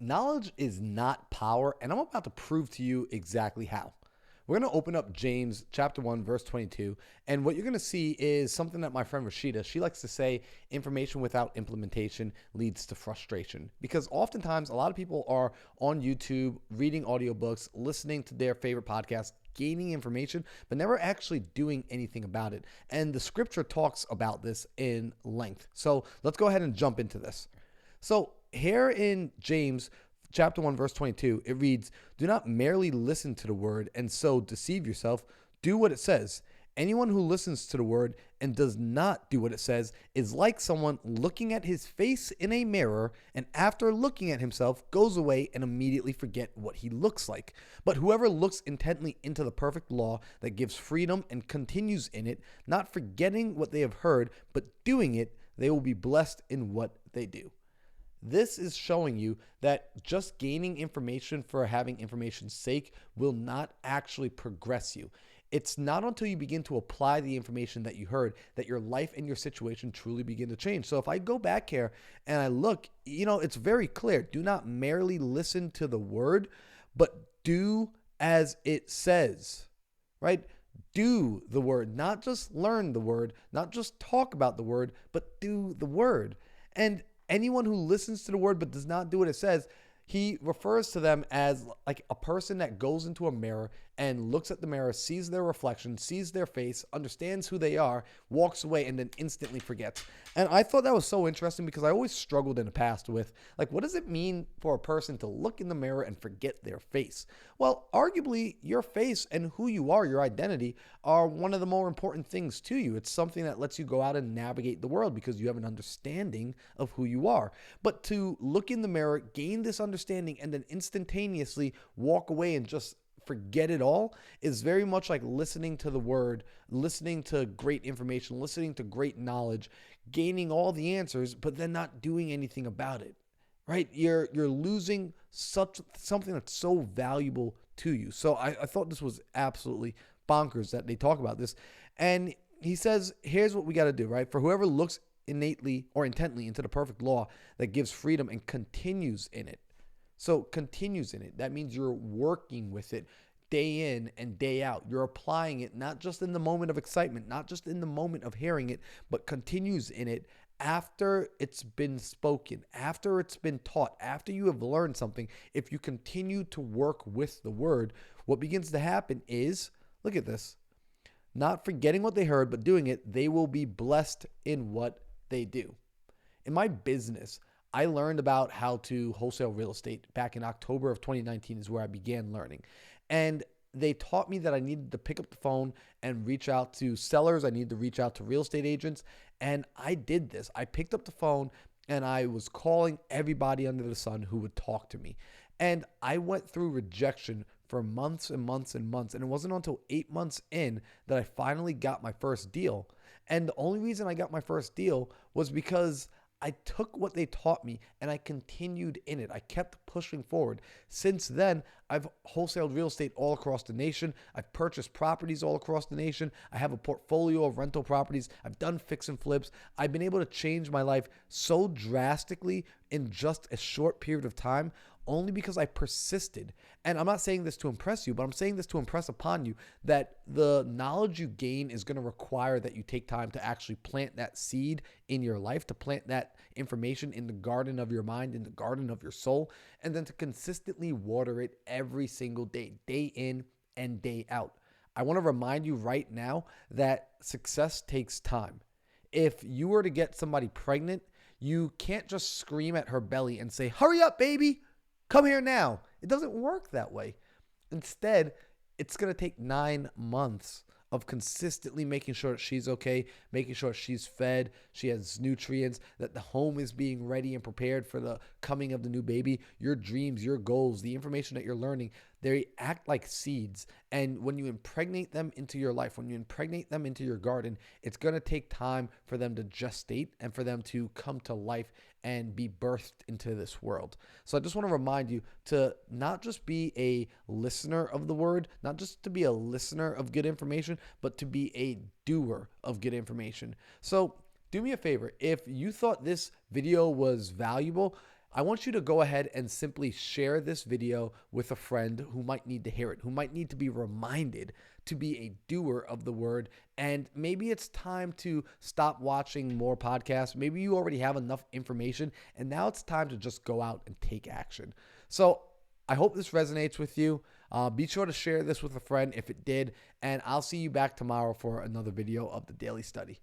Knowledge is not power, and I'm about to prove to you exactly how. We're going to open up James chapter 1, verse 22, and what you're going to see is something that my friend Rashida, she likes to say, information without implementation leads to frustration. Because oftentimes, a lot of people are on YouTube, reading audiobooks, listening to their favorite podcasts, gaining information, but never actually doing anything about it. And the scripture talks about this in length. So let's go ahead and jump into this. So here in James chapter 1, verse 22, it reads, "Do not merely listen to the word and so deceive yourself. Do what it says. Anyone who listens to the word and does not do what it says is like someone looking at his face in a mirror and after looking at himself goes away and immediately forget what he looks like. But whoever looks intently into the perfect law that gives freedom and continues in it, not forgetting what they have heard, but doing it, they will be blessed in what they do." This is showing you that just gaining information for having information's sake will not actually progress you. It's not until you begin to apply the information that you heard that your life and your situation truly begin to change. So if I go back here and I look, it's very clear. Do not merely listen to the word, but do as it says, right? Do the word, not just learn the word, not just talk about the word, but do the word. And anyone who listens to the word but does not do what it says, he refers to them as like a person that goes into a mirror and looks at the mirror, sees their reflection, sees their face, understands who they are, walks away, and then instantly forgets. And I thought that was so interesting because I always struggled in the past with, like, what does it mean for a person to look in the mirror and forget their face? Well, arguably, your face and who you are, your identity, are one of the more important things to you. It's something that lets you go out and navigate the world because you have an understanding of who you are. But to look in the mirror, gain this understanding, and then instantaneously walk away and just forget it all is very much like listening to the word, listening to great information, listening to great knowledge, gaining all the answers, but then not doing anything about it. Right? You're losing something that's so valuable to you. So I thought this was absolutely bonkers that they talk about this. And he says, here's what we got to do, right? For whoever looks innately or intently into the perfect law that gives freedom and continues in it. So continues in it. That means you're working with it day in and day out. You're applying it not just in the moment of excitement, not just in the moment of hearing it, but continues in it after it's been spoken, after it's been taught, after you have learned something. If you continue to work with the word, what begins to happen is, look at this, not forgetting what they heard, but doing it, they will be blessed in what they do. In my business, I learned about how to wholesale real estate back in October of 2019 is where I began learning. And they taught me that I needed to pick up the phone and reach out to sellers. I needed to reach out to real estate agents. And I did this. I picked up the phone and I was calling everybody under the sun who would talk to me. And I went through rejection for months and months and months. And it wasn't until 8 months in that I finally got my first deal. And the only reason I got my first deal was because I took what they taught me and I continued in it. I kept pushing forward. Since then, I've wholesaled real estate all across the nation. I've purchased properties all across the nation. I have a portfolio of rental properties. I've done fix and flips. I've been able to change my life so drastically in just a short period of time only because I persisted. And I'm not saying this to impress you, but I'm saying this to impress upon you that the knowledge you gain is going to require that you take time to actually plant that seed in your life, to plant that information in the garden of your mind, in the garden of your soul, and then to consistently water it every single day, day in and day out. I want to remind you right now that success takes time. If you were to get somebody pregnant, you can't just scream at her belly and say, "Hurry up, baby. Come here now." It doesn't work that way. Instead, it's going to take 9 months of consistently making sure that she's okay, making sure she's fed, she has nutrients, that the home is being ready and prepared for the coming of the new baby. Your dreams, your goals, the information that you're learning, they act like seeds. And when you impregnate them into your life, when you impregnate them into your garden, it's going to take time for them to gestate and for them to come to life and be birthed into this world. So I just want to remind you to not just be a listener of the word, not just to be a listener of good information, but to be a doer of good information. So do me a favor. If you thought this video was valuable, I want you to go ahead and simply share this video with a friend who might need to hear it, who might need to be reminded to be a doer of the word. And maybe it's time to stop watching more podcasts. Maybe you already have enough information and now it's time to just go out and take action. So I hope this resonates with you. Be sure to share this with a friend if it did, and I'll see you back tomorrow for another video of the Daily Study.